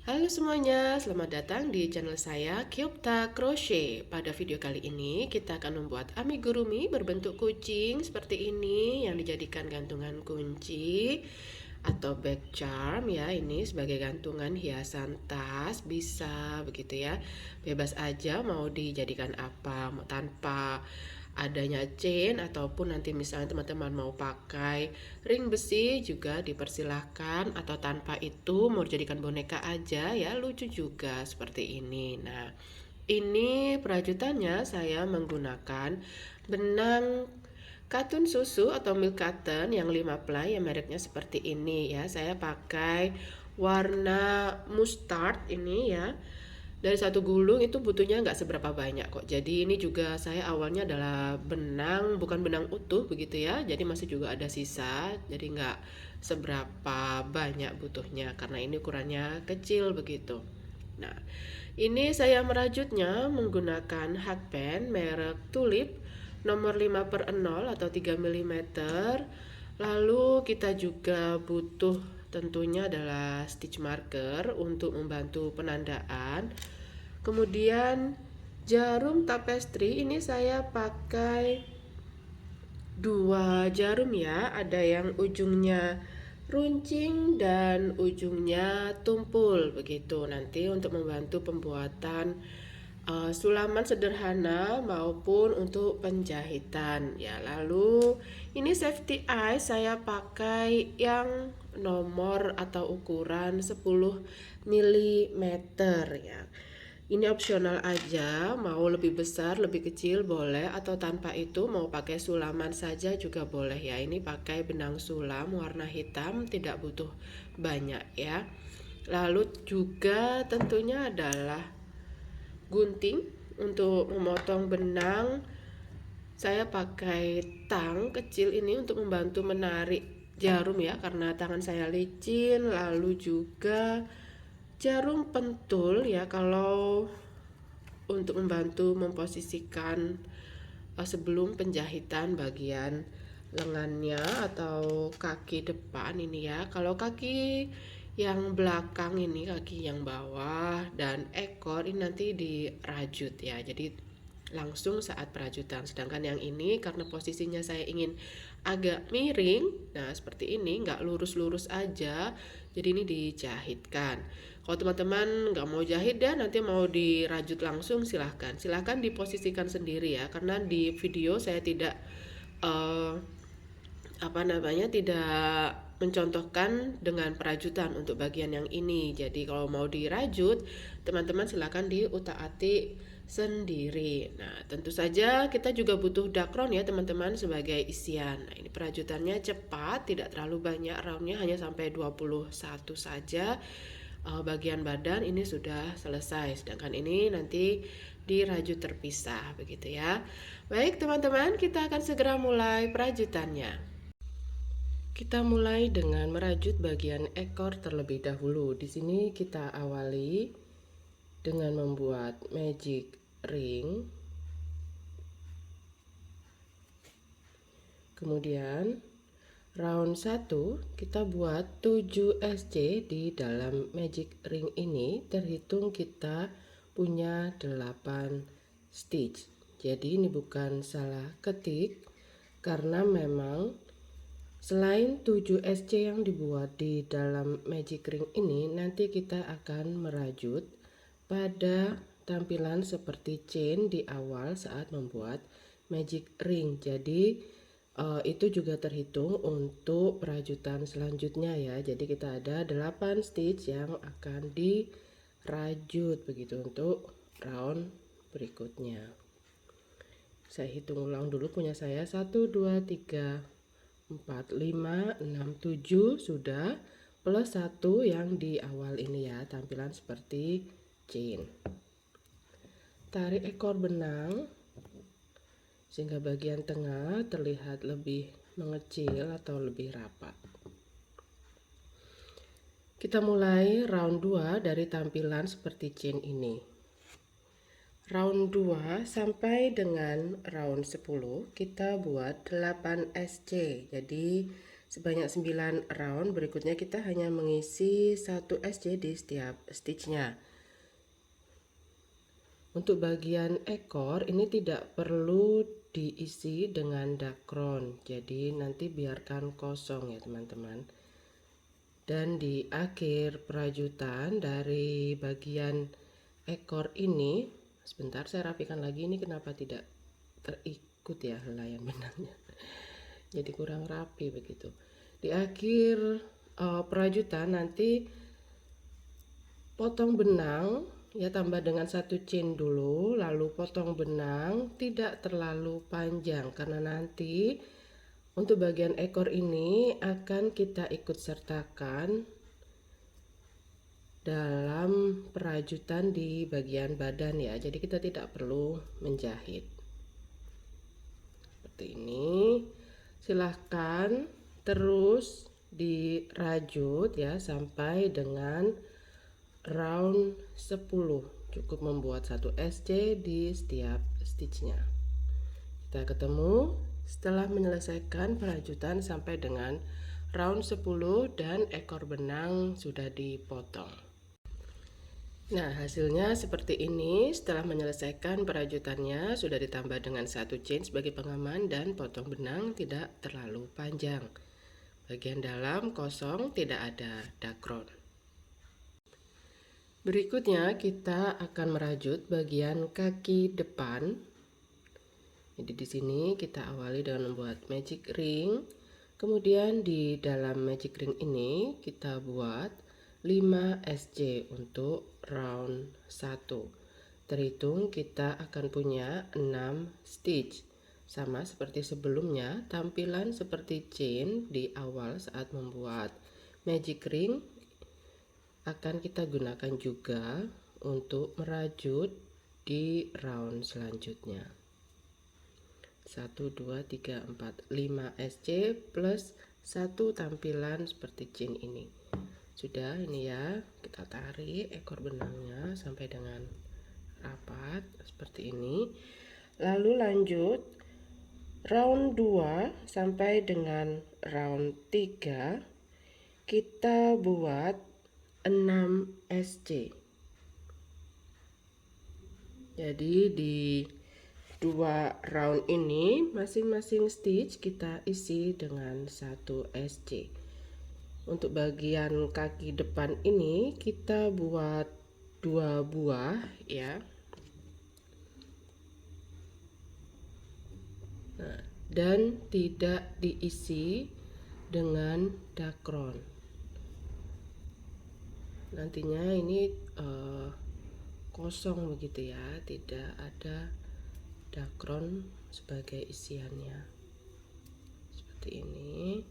Halo semuanya, selamat datang di channel saya Kyopta Crochet. Pada video kali ini kita akan membuat amigurumi berbentuk kucing seperti ini yang dijadikan gantungan kunci atau bag charm ya. Ini sebagai gantungan hiasan tas bisa begitu ya. Bebas aja mau dijadikan apa, mau tanpa adanya chain ataupun nanti misalnya teman-teman mau pakai ring besi juga dipersilahkan, atau tanpa itu mau dijadikan boneka aja ya, lucu juga seperti ini. Nah, ini perajutannya saya menggunakan benang katun susu atau milk cotton yang 5 ply, yang mereknya seperti ini ya. Saya pakai warna mustard ini ya. Dari satu gulung itu butuhnya nggak seberapa banyak kok. Jadi ini juga saya awalnya adalah benang, bukan benang utuh begitu ya. Jadi masih juga ada sisa. Jadi nggak seberapa banyak butuhnya karena ini ukurannya kecil begitu. Nah, ini saya merajutnya menggunakan hakpen merek Tulip nomor 5/0 atau 3 mm. Lalu kita juga butuh tentunya adalah stitch marker untuk membantu penandaan. Kemudian jarum tapestry ini saya pakai 2 jarum ya, ada yang ujungnya runcing dan ujungnya tumpul begitu, nanti untuk membantu pembuatan sulaman sederhana maupun untuk penjahitan ya. Lalu ini safety eye saya pakai yang nomor atau ukuran 10 mm ya. Ini opsional aja, mau lebih besar, lebih kecil boleh, atau tanpa itu mau pakai sulaman saja juga boleh ya. Ini pakai benang sulam warna hitam, tidak butuh banyak ya. Lalu juga tentunya adalah gunting untuk memotong benang. Saya pakai tang kecil ini untuk membantu menarik jarum ya, karena tangan saya licin. Lalu juga jarum pentul ya, kalau untuk membantu memposisikan sebelum penjahitan bagian lengannya atau kaki depan ini ya. Kalau kaki yang belakang ini, kaki yang bawah dan ekor ini nanti dirajut ya. Jadi langsung saat perajutan. Sedangkan yang ini karena posisinya saya ingin agak miring, nah seperti ini, nggak lurus-lurus aja, jadi ini dijahitkan. Kalau teman-teman nggak mau jahit dan nanti mau dirajut langsung, silahkan diposisikan sendiri ya, karena di video saya tidak uh, tidak mencontohkan dengan perajutan untuk bagian yang ini. Jadi kalau mau dirajut, teman-teman silakan diutak-atik sendiri. Nah, tentu saja kita juga butuh dakron ya teman-teman sebagai isian. Nah, ini perajutannya cepat, tidak terlalu banyak, roundnya hanya sampai 21 saja. Bagian badan ini sudah selesai, sedangkan ini nanti dirajut terpisah begitu ya. Baik teman-teman, kita akan segera mulai perajutannya. Kita mulai dengan merajut bagian ekor terlebih dahulu. Di sini kita awali dengan membuat magic ring. Kemudian round 1 kita buat 7 SC di dalam magic ring ini, terhitung kita punya 8 stitch. Jadi ini bukan salah ketik, karena memang selain 7 SC yang dibuat di dalam magic ring ini, nanti kita akan merajut pada tampilan seperti chain di awal saat membuat magic ring. Jadi itu juga terhitung untuk perajutan selanjutnya ya. Jadi kita ada 8 stitch yang akan dirajut begitu untuk round berikutnya. Saya hitung ulang dulu punya saya, 1 2 3 4 5 6 7 sudah, plus 1 yang di awal ini ya, tampilan seperti chain. Tarik ekor benang sehingga bagian tengah terlihat lebih mengecil atau lebih rapat. Kita mulai round 2 dari tampilan seperti chain ini. Round 2 sampai dengan round 10 kita buat 8 SC. Jadi sebanyak 9 round. Berikutnya kita hanya mengisi 1 SC di setiap stitchnya. Untuk bagian ekor ini tidak perlu diisi dengan dakron, jadi nanti biarkan kosong ya teman-teman. Dan di akhir perajutan dari bagian ekor ini, sebentar saya rapikan lagi, ini kenapa tidak terikut ya helaian benangnya, jadi kurang rapi begitu. Di akhir perajutan nanti potong benang ya, tambah dengan 1 chain dulu, lalu potong benang tidak terlalu panjang karena nanti untuk bagian ekor ini akan kita ikut sertakan dalam perajutan di bagian badan ya, jadi kita tidak perlu menjahit seperti ini. Silahkan terus dirajut ya sampai dengan round 10. Cukup membuat 1 SC di setiap stitchnya. Kita ketemu setelah menyelesaikan perajutan sampai dengan round 10 dan ekor benang sudah dipotong. Nah, hasilnya seperti ini. Setelah menyelesaikan perajutannya sudah ditambah dengan 1 chain sebagai pengaman dan potong benang tidak terlalu panjang. Bagian dalam kosong, tidak ada dakron. Berikutnya kita akan merajut bagian kaki depan. Jadi di sini kita awali dengan membuat magic ring. Kemudian di dalam magic ring ini kita buat 5 SC untuk round 1. Terhitung kita akan punya 6 stitch. Sama seperti sebelumnya, tampilan seperti chain di awal saat membuat magic ring akan kita gunakan juga untuk merajut di round selanjutnya. 1, 2, 3, 4, 5 SC plus 1 tampilan seperti chain ini. Sudah ini ya, kita tarik ekor benangnya sampai dengan rapat seperti ini. Lalu lanjut round 2 sampai dengan round 3 kita buat 6 SC. Jadi di 2 round ini masing-masing stitch kita isi dengan 1 SC. Untuk bagian kaki depan ini kita buat 2 buah ya. Nah, dan tidak diisi dengan dakron. Nantinya ini kosong begitu ya, tidak ada dakron sebagai isiannya seperti ini.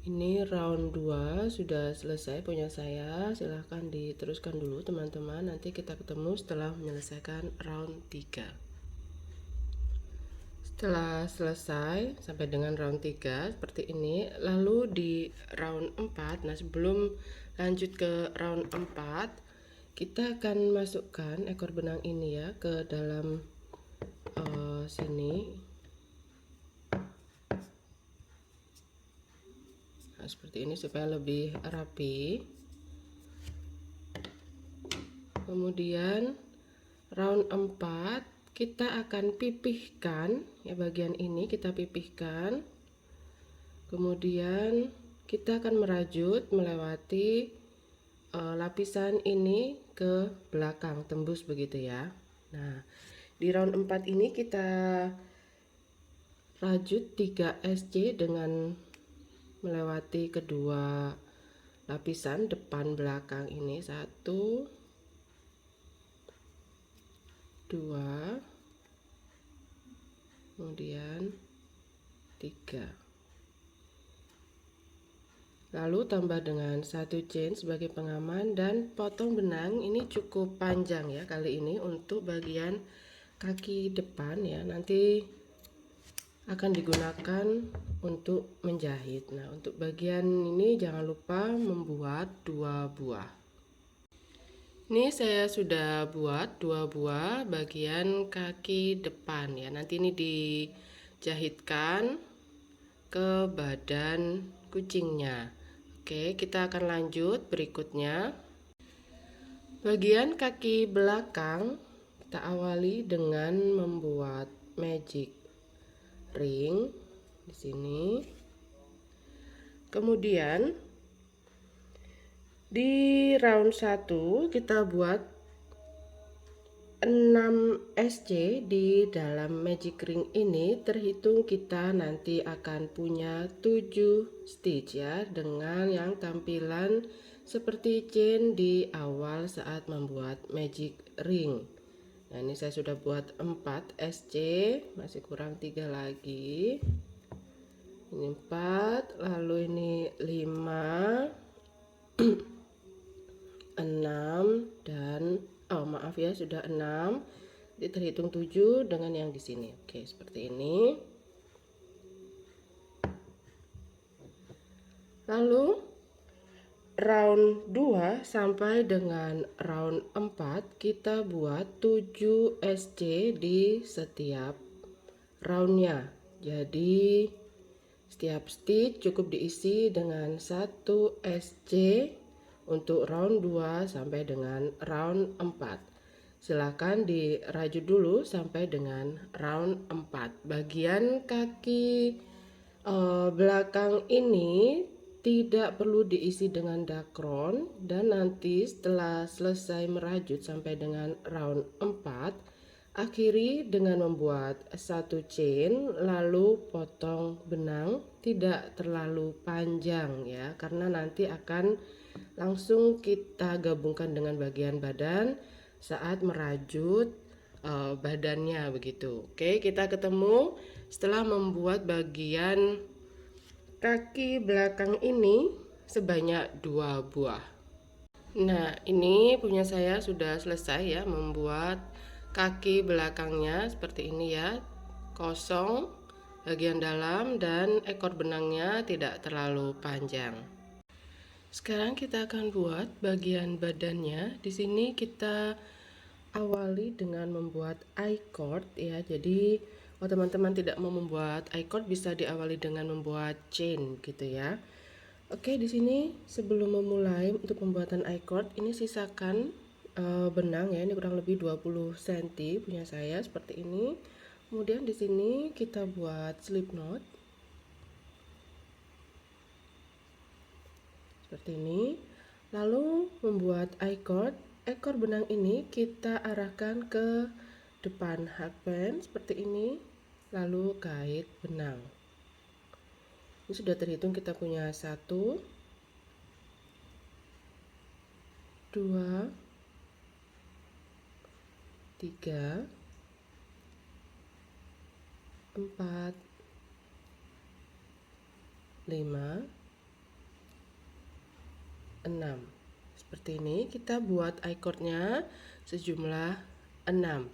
Ini round 2 sudah selesai punya saya, silahkan diteruskan dulu teman-teman, nanti kita ketemu setelah menyelesaikan round 3. Setelah selesai sampai dengan round 3 seperti ini, lalu di round 4, nah sebelum lanjut ke round 4 kita akan masukkan ekor benang ini ya ke dalam sini. Nah, seperti ini supaya lebih rapi. Kemudian round 4 kita akan pipihkan ya, bagian ini kita pipihkan. Kemudian kita akan merajut melewati lapisan ini ke belakang, tembus begitu ya. Nah, di round 4 ini kita rajut 3 SC dengan melewati kedua lapisan depan belakang ini. 1, 2, kemudian 3. Lalu tambah dengan 1 chain sebagai pengaman dan potong benang. Ini cukup panjang ya kali ini untuk bagian kaki depan ya, nanti akan digunakan untuk menjahit. Nah, untuk bagian ini jangan lupa membuat 2 buah. Ini saya sudah buat 2 buah bagian kaki depan ya. Nanti ini dijahitkan ke badan kucingnya. Oke, kita akan lanjut berikutnya. Bagian kaki belakang kita awali dengan membuat magic ring di sini. Kemudian di round 1 kita buat 6 SC di dalam magic ring ini, terhitung kita nanti akan punya 7 stitch ya, dengan yang tampilan seperti chain di awal saat membuat magic ring. Nah, ini saya sudah buat 4 SC, masih kurang 3 lagi. Ini 4, lalu ini 5 6 dan maaf ya, sudah 6. Jadi terhitung 7 dengan yang di sini. Oke, seperti ini. Lalu round 2 sampai dengan round 4 kita buat 7 SC di setiap roundnya. Jadi setiap stitch cukup diisi dengan 1 SC untuk round 2 sampai dengan round 4. Silakan dirajut dulu sampai dengan round 4. Bagian kaki belakang ini tidak perlu diisi dengan dakron, dan nanti setelah selesai merajut sampai dengan round 4, akhiri dengan membuat satu chain lalu potong benang, tidak terlalu panjang ya, karena nanti akan langsung kita gabungkan dengan bagian badan saat merajut badannya begitu. Oke, kita ketemu setelah membuat bagian kaki belakang ini sebanyak 2 buah. Nah, ini punya saya sudah selesai ya, membuat kaki belakangnya seperti ini ya, kosong bagian dalam dan ekor benangnya tidak terlalu panjang. Sekarang kita akan buat bagian badannya. Di sini kita awali dengan membuat I-cord ya. Jadi kalau teman-teman tidak mau membuat I-cord, bisa diawali dengan membuat chain gitu ya. Oke, di sini sebelum memulai untuk pembuatan I-cord, ini sisakan benang ya. Ini kurang lebih 20 cm punya saya seperti ini. Kemudian di sini kita buat slip knot seperti ini. Lalu membuat I-cord, ekor benang ini kita arahkan ke depan hakband seperti ini, lalu kait benang. Ini sudah terhitung, kita punya 1 2 3 4 5 6. Seperti ini kita buat I-cordnya sejumlah 6.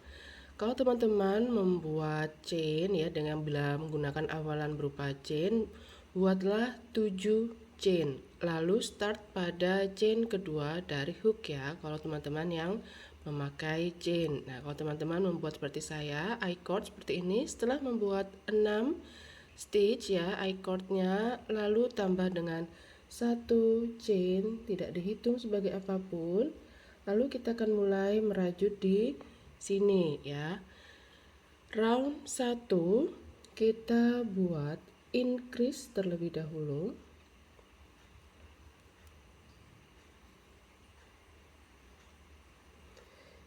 Kalau teman-teman membuat chain ya dengan menggunakan awalan berupa chain, buatlah 7 chain, lalu start pada chain kedua dari hook ya, kalau teman-teman yang memakai chain. Nah, kalau teman-teman membuat seperti saya, I-cord seperti ini, setelah membuat 6 stitch ya I-cordnya, lalu tambah dengan 1 chain, tidak dihitung sebagai apapun. Lalu kita akan mulai merajut di sini ya. Round 1 kita buat increase terlebih dahulu.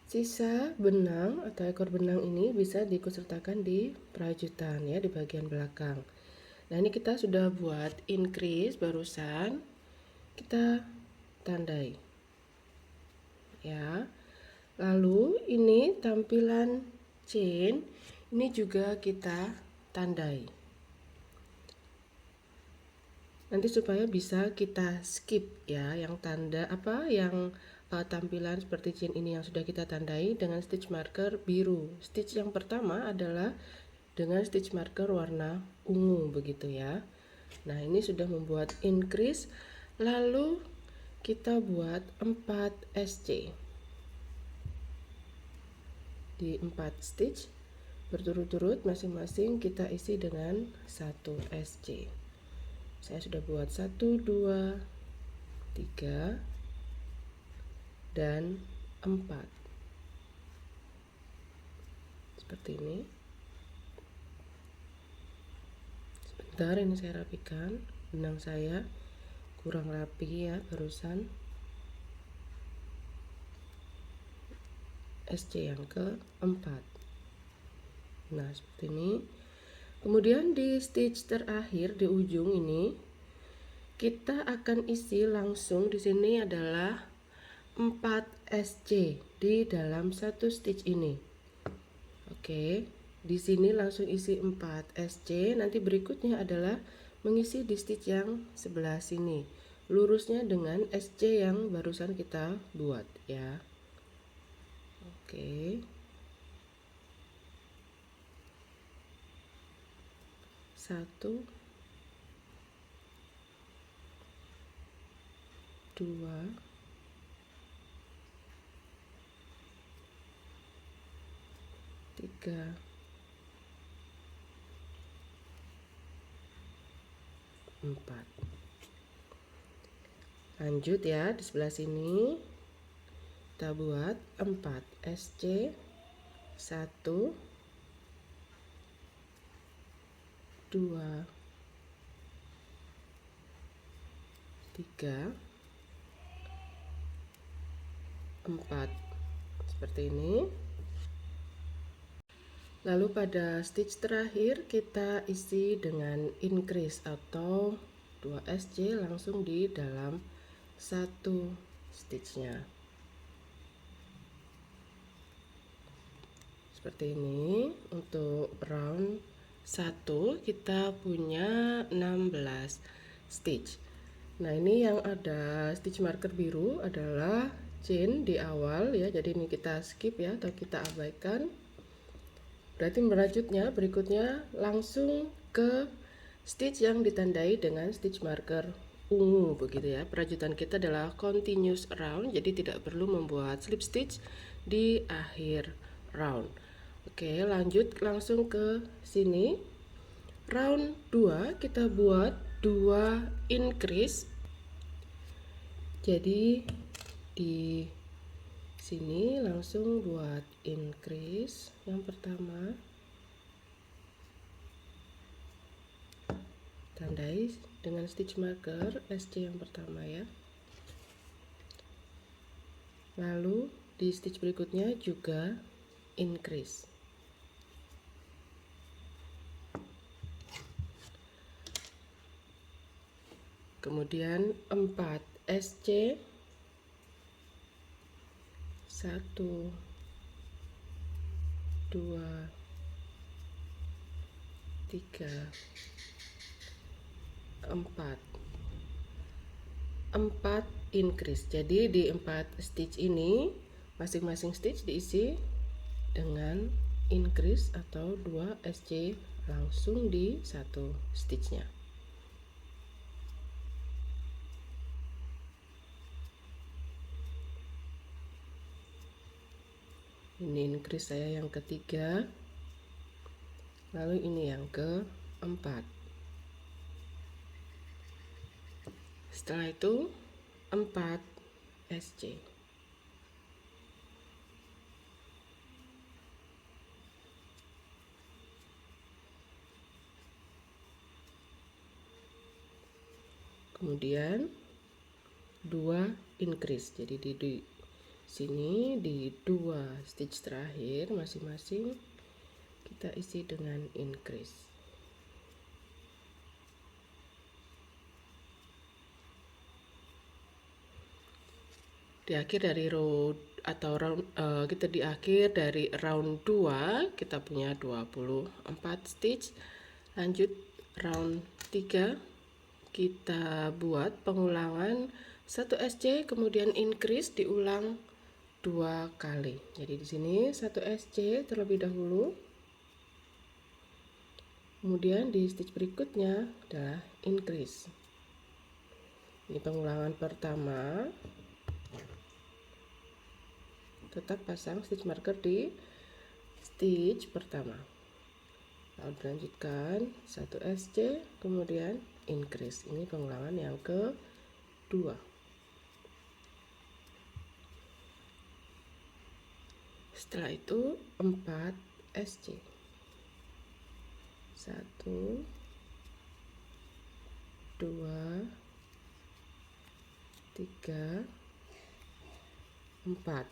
Sisa benang atau ekor benang ini bisa diikutsertakan di perajutan ya, di bagian belakang. Nah, ini kita sudah buat increase barusan, kita tandai ya. Lalu ini tampilan chain, ini juga kita tandai. Nanti supaya bisa kita skip ya, yang tanda yang tampilan seperti chain ini yang sudah kita tandai dengan stitch marker biru. Stitch yang pertama adalah dengan stitch marker warna ungu begitu ya. Nah, ini sudah membuat increase, lalu kita buat 4 SC di 4 stitch, berturut-turut, masing-masing kita isi dengan 1 SC. Saya sudah buat 1, 2, 3, dan 4. Seperti ini. Sebentar, ini saya rapikan. Benang saya kurang rapi ya barusan. SC yang keempat. Nah, seperti ini. Kemudian di stitch terakhir di ujung ini kita akan isi langsung, di sini adalah 4 SC di dalam satu stitch ini. Oke, di sini langsung isi 4 SC. Nanti berikutnya adalah mengisi di stitch yang sebelah sini, lurusnya dengan SC yang barusan kita buat ya. Oke. 1, 2, 3, 4. Lanjut ya, di sebelah sini kita buat 4 SC. 1, 2, 3, 4. Seperti ini. Lalu pada stitch terakhir kita isi dengan increase atau 2 SC langsung di dalam satu stitchnya. Seperti ini. Untuk round 1 kita punya 16 stitch. Nah, ini yang ada stitch marker biru adalah chain di awal ya, jadi ini kita skip ya, atau kita abaikan. Berarti berikutnya langsung ke stitch yang ditandai dengan stitch marker ungu begitu ya. Perajutan kita adalah continuous round, jadi tidak perlu membuat slip stitch di akhir round. Oke, lanjut langsung ke sini. Round 2 kita buat 2 increase. Jadi di sini langsung buat increase yang pertama, tandai dengan stitch marker SC yang pertama ya. Lalu di stitch berikutnya juga increase. Kemudian 4 SC. 1, 2, 3, 4. 4 increase. Jadi di 4 stitch ini masing-masing stitch diisi dengan increase atau 2 SC langsung di satu stitchnya. Ini increase saya yang ketiga, lalu ini yang keempat. Setelah itu 4 SC. Kemudian 2 increase. Jadi di sini di 2 stitch terakhir masing-masing kita isi dengan increase. Di akhir dari row atau round kita di akhir dari round 2 kita punya 24 stitch. Lanjut round 3 kita buat pengulangan 1 SC kemudian increase diulang 2 kali. Jadi di sini 1 SC terlebih dahulu. Kemudian di stitch berikutnya adalah increase. Ini pengulangan pertama. Tetap pasang stitch marker di stitch pertama. Lalu dilanjutkan 1 SC, kemudian increase. Ini pengulangan yang kedua. Setelah itu 4 SC. 1 2 3 4.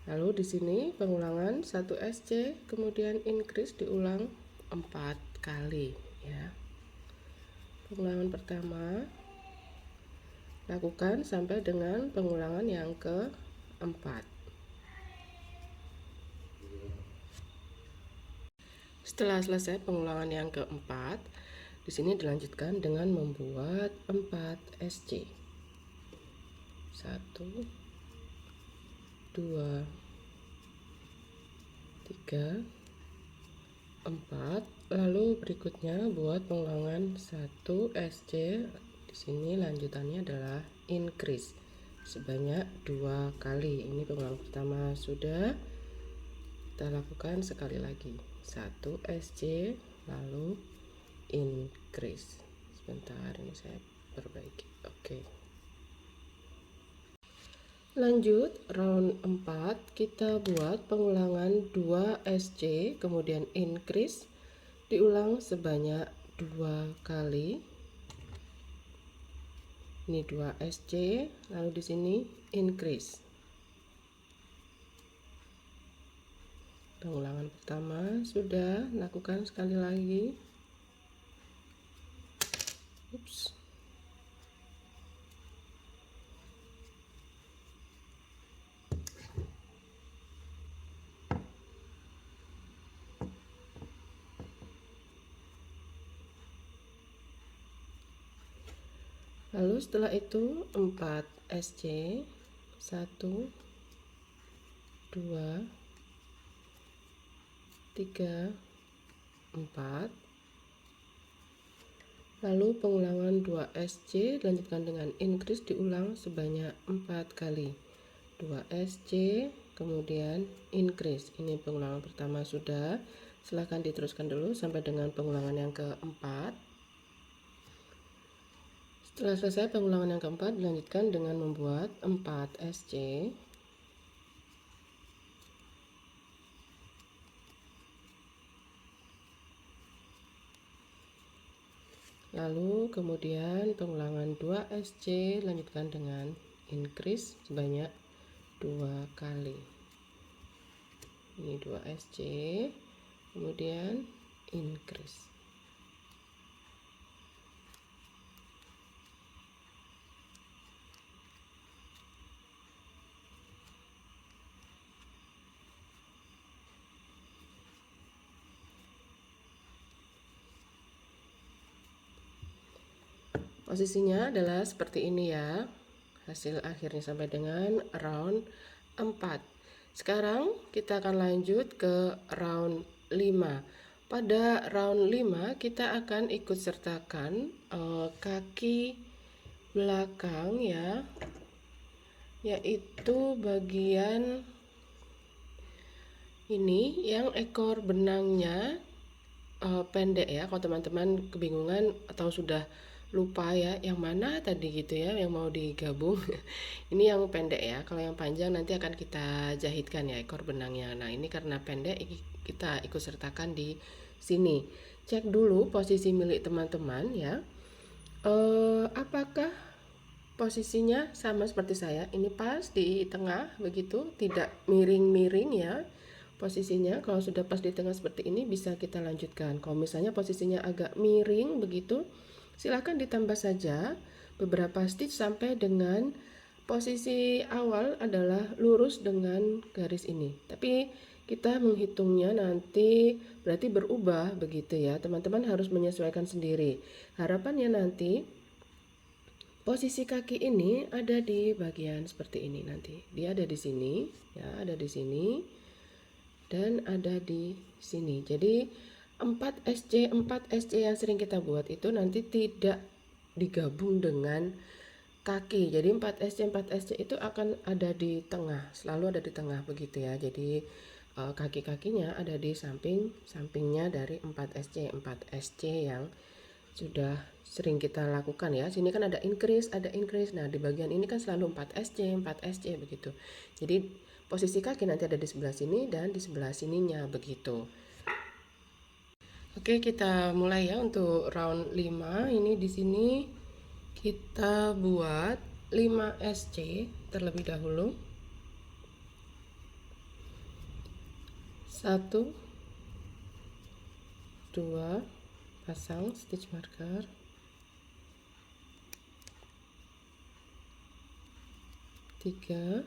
Lalu di sini pengulangan 1 SC, kemudian increase diulang 4 kali ya. Pengulangan pertama lakukan sampai dengan pengulangan yang keempat. Setelah selesai pengulangan yang keempat, di sini dilanjutkan dengan membuat 4 SC. 1 2 3 4. Lalu berikutnya buat pengulangan 1 SC. Di sini lanjutannya adalah increase sebanyak 2 kali. Ini pengulangan pertama sudah. Kita lakukan sekali lagi. 1 SC lalu increase. Sebentar, ini saya perbaiki. Oke. Lanjut round 4, kita buat pengulangan 2 SC kemudian increase diulang sebanyak 2 kali. Ini 2 SC, lalu di sini increase. Pengulangan pertama sudah, lakukan sekali lagi. Ups. Lalu setelah itu 4 SC, 1 2 3 4. Lalu pengulangan 2 SC dilanjutkan dengan increase diulang sebanyak 4 kali. 2 SC kemudian increase. Ini pengulangan pertama sudah. Silahkan diteruskan dulu sampai dengan pengulangan yang keempat. Setelah selesai pengulangan yang keempat, dilanjutkan dengan membuat 4 SC. Lalu kemudian pengulangan 2 SC, lanjutkan dengan increase sebanyak 2 kali. Ini 2 SC, kemudian increase. Posisinya adalah seperti ini ya. Hasil akhirnya sampai dengan round 4. Sekarang kita akan lanjut ke round 5. Pada round 5 kita akan ikut sertakan kaki belakang ya, yaitu bagian ini yang ekor benangnya pendek ya. Kalau teman-teman kebingungan atau sudah lupa ya yang mana tadi gitu ya yang mau digabung ini yang pendek ya. Kalau yang panjang nanti akan kita jahitkan ya ekor benangnya. Nah ini karena pendek kita ikut sertakan di sini. Cek dulu posisi milik teman-teman ya, apakah posisinya sama seperti saya, ini pas di tengah begitu, tidak miring-miring ya posisinya. Kalau sudah pas di tengah seperti ini bisa kita lanjutkan. Kalau misalnya posisinya agak miring begitu, silahkan ditambah saja beberapa stitch sampai dengan posisi awal adalah lurus dengan garis ini. Tapi kita menghitungnya nanti berarti berubah begitu ya. Teman-teman harus menyesuaikan sendiri. Harapannya nanti posisi kaki ini ada di bagian seperti ini nanti. Dia ada di sini ya, ada di sini dan ada di sini. Jadi 4 SC yang sering kita buat itu nanti tidak digabung dengan kaki. Jadi 4 SC itu akan ada di tengah, selalu ada di tengah begitu ya. Jadi kaki-kakinya ada di sampingnya dari 4SC yang sudah sering kita lakukan ya. Sini kan ada increase. Nah, di bagian ini kan selalu 4SC begitu. Jadi posisi kaki nanti ada di sebelah sini dan di sebelah sininya begitu. Oke, kita mulai ya untuk round 5. Ini di sini kita buat 5SC terlebih dahulu. 1 2 pasang stitch marker, 3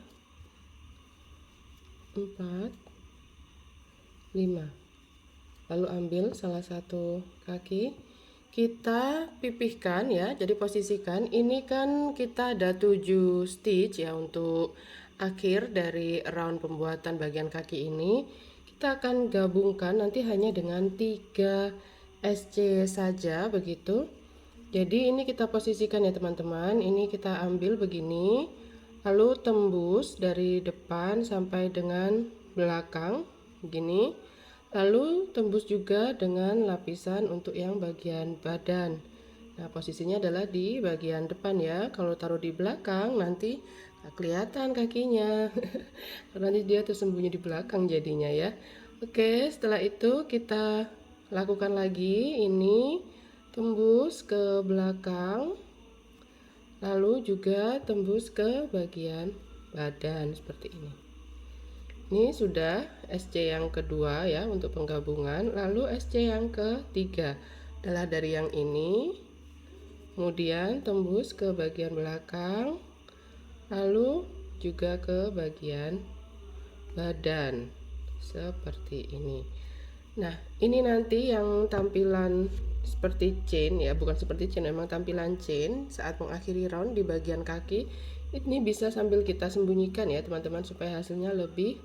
4 5. Lalu ambil salah satu kaki, kita pipihkan ya. Jadi posisikan, ini kan kita ada 7 stitch ya untuk akhir dari round pembuatan bagian kaki ini. Kita akan gabungkan nanti hanya dengan 3 SC saja begitu. Jadi ini kita posisikan ya teman-teman. Ini kita ambil begini, lalu tembus dari depan sampai dengan belakang begini. Lalu tembus juga dengan lapisan untuk yang bagian badan. Nah, posisinya adalah di bagian depan ya. Kalau taruh di belakang nanti nggak kelihatan kakinya. Karena nanti dia tersembunyi di belakang jadinya ya. Oke, setelah itu kita lakukan lagi. Ini tembus ke belakang. Lalu juga tembus ke bagian badan seperti ini. Ini sudah SC yang kedua ya untuk penggabungan. Lalu SC yang ketiga adalah dari yang ini, kemudian tembus ke bagian belakang, lalu juga ke bagian badan seperti ini. Nah, ini nanti yang tampilan seperti chain ya, bukan seperti chain, memang tampilan chain saat mengakhiri round di bagian kaki. Ini bisa sambil kita sembunyikan ya teman-teman, supaya hasilnya lebih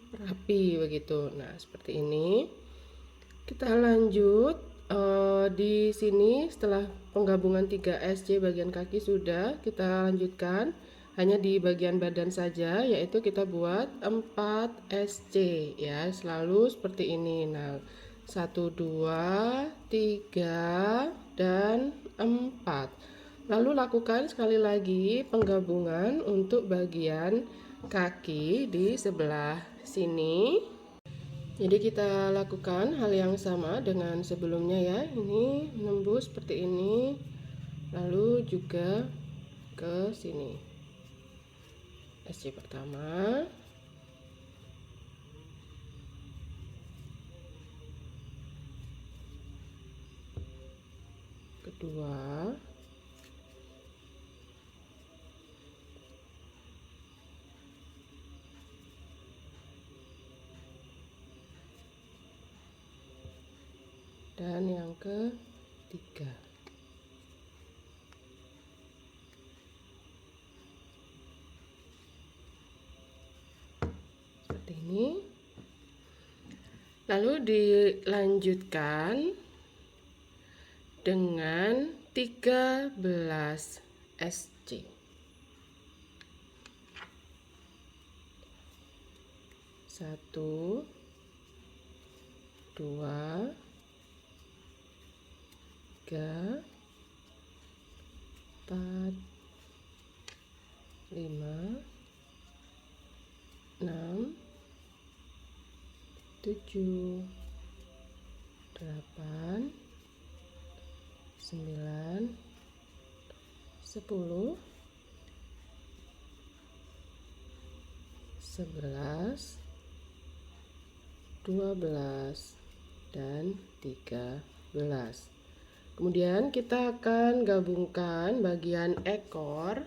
rapi begitu. Nah, seperti ini. Kita lanjut di sini setelah penggabungan 3 SC bagian kaki sudah, kita lanjutkan hanya di bagian badan saja, yaitu kita buat 4 SC ya, selalu seperti ini. Nah, 1 2 3 dan 4. Lalu lakukan sekali lagi penggabungan untuk bagian kaki di sebelah sini. Jadi kita lakukan hal yang sama dengan sebelumnya ya. Ini menembus seperti ini, lalu juga ke sini. SC pertama, kedua, dan yang ketiga. Seperti ini. Lalu dilanjutkan dengan 13 SC. 1 2 3 4 5 6 7 8 9 10 11 12 dan 13. Kemudian kita akan gabungkan bagian ekor.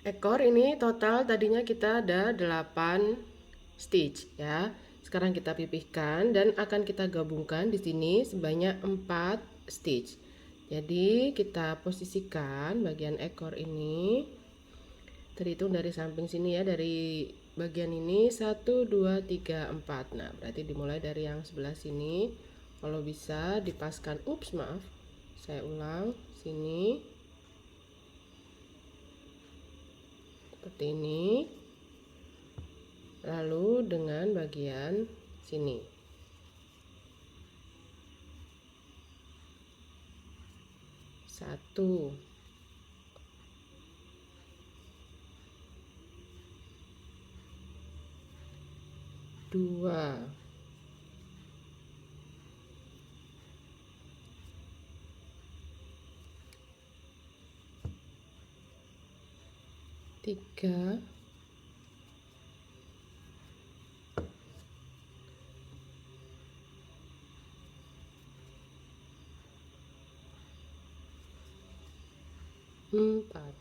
Ekor ini total tadinya kita ada 8 stitch ya. Sekarang kita pipihkan dan akan kita gabungkan di sini sebanyak 4 stitch. Jadi kita posisikan bagian ekor ini, terhitung dari samping sini ya, dari bagian ini 1 2 3 4. Nah, berarti dimulai dari yang sebelah sini. Kalau bisa dipaskan, maaf, saya ulang, sini seperti ini. lalu dengan bagian sini. Satu, dua, tiga, empat.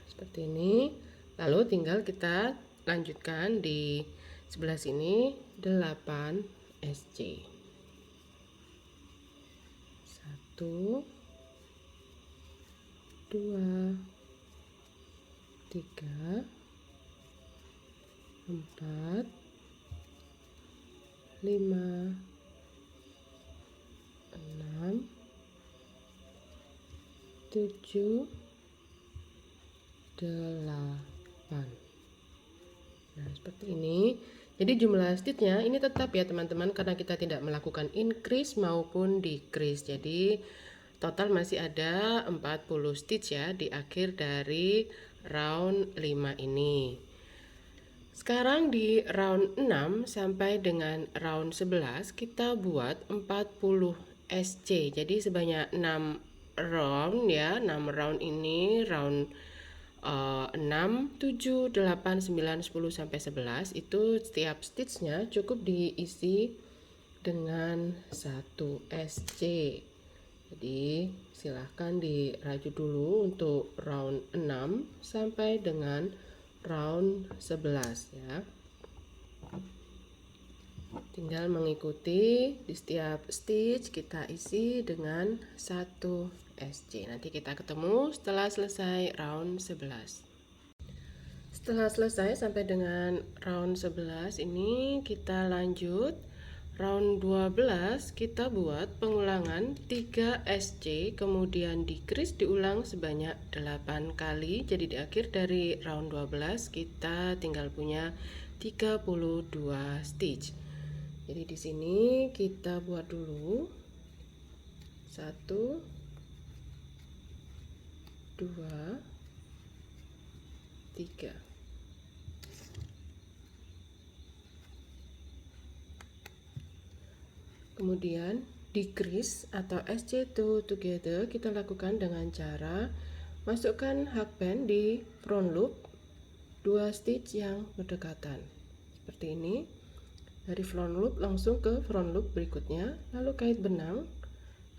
Seperti ini. Lalu tinggal kita lanjutkan di sebelah sini 8 SC. 1, 2, 3, 4, 5, 6, 7, 8. Nah, seperti ini. Jadi jumlah stitchnya ini tetap ya teman-teman, karena kita tidak melakukan increase maupun decrease. Jadi total masih ada 40 stitch ya di akhir dari round 5 ini. Sekarang di round 6 sampai dengan round 11 kita buat 40 SC. Jadi sebanyak 6 round ya. 6 round ini round 6, 7, 8, 9, 10 sampai 11 itu setiap stitchnya cukup diisi dengan 1 SC. Jadi silahkan dirajut dulu untuk round 6 sampai dengan round 11 ya. Tinggal mengikuti di setiap stitch kita isi dengan 1 SC. Nanti kita ketemu setelah selesai round 11. Setelah selesai sampai dengan round 11 ini kita lanjut round 12. Kita buat pengulangan 3 SC, kemudian decrease diulang sebanyak 8 kali. Jadi di akhir dari round 12 kita tinggal punya 32 stitch. Jadi di sini kita buat dulu 1, 2, 3. Kemudian decrease atau SC2 together kita lakukan dengan cara masukkan hakband di front loop 2 stitch yang berdekatan. Seperti ini. Dari front loop langsung ke front loop berikutnya, lalu kait benang,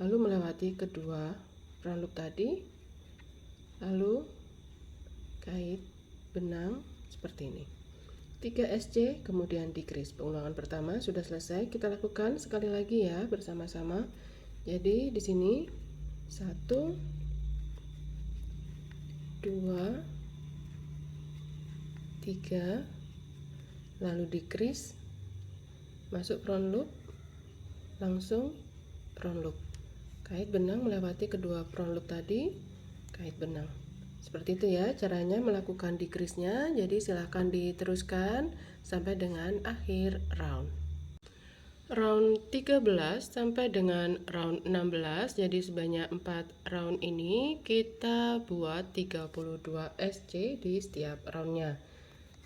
lalu melewati kedua front loop tadi, lalu kait benang seperti ini. 3 SC kemudian decrease. Pengulangan pertama sudah selesai, kita lakukan sekali lagi ya bersama-sama. Jadi di sini 1, 2, 3, lalu decrease, masuk front loop, langsung front loop, kait benang melewati kedua front loop tadi, kait benang. Seperti itu ya caranya melakukan decrease-nya. Jadi silahkan diteruskan sampai dengan akhir round. Round 13 sampai dengan round 16, jadi sebanyak 4 round ini kita buat 32 SC di setiap roundnya.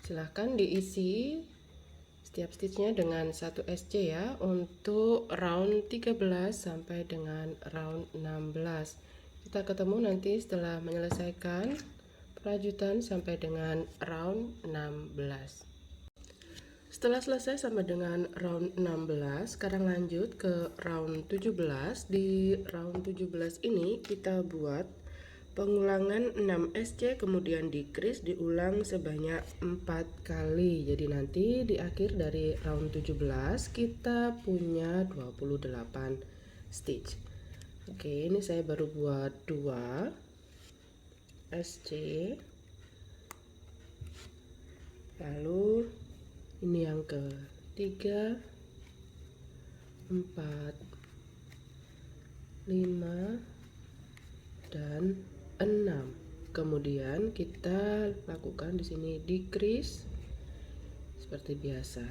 Silahkan diisi setiap stitchnya dengan 1 SC ya untuk round 13 sampai dengan round 16. Kita ketemu nanti setelah menyelesaikan perajutan sampai dengan round 16. Setelah selesai sampai dengan round 16, sekarang lanjut ke round 17. Di round 17 ini kita buat pengulangan 6 SC kemudian decrease diulang sebanyak 4 kali. Jadi nanti di akhir dari round 17 kita punya 28 stitch. Oke, ini saya baru buat 2 SC. Lalu ini yang ke-3, 4, 5 dan 6 Kemudian kita lakukan di sini decrease seperti biasa.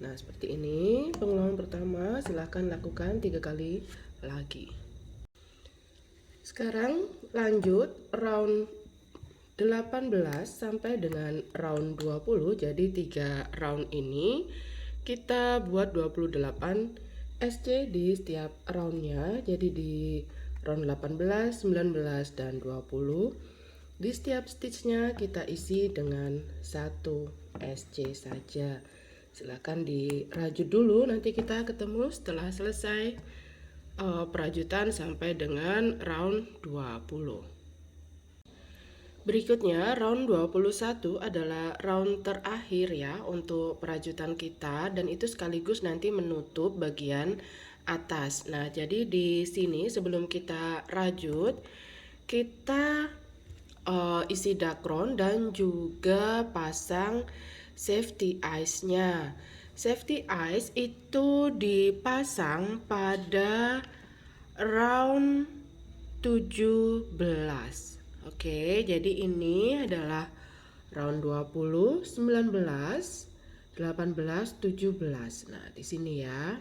Nah, seperti ini pengulangan pertama, silahkan lakukan 3 kali lagi. Sekarang lanjut round 18 sampai dengan round 20. Jadi 3 round ini kita buat 28 SC di setiap roundnya. Jadi di round 18, 19, dan 20 di setiap stitchnya kita isi dengan 1 SC saja. Silahkan dirajut dulu, nanti kita ketemu setelah selesai perajutan sampai dengan round 20. Berikutnya round 21 adalah round terakhir ya untuk perajutan kita, dan itu sekaligus nanti menutup bagian atas. Nah, jadi di sini sebelum kita rajut, kita isi dakron dan juga pasang safety eyes-nya. Safety eyes itu dipasang pada round 17. Oke, jadi ini adalah round 20, 19, 18, 17. Nah, di sini ya.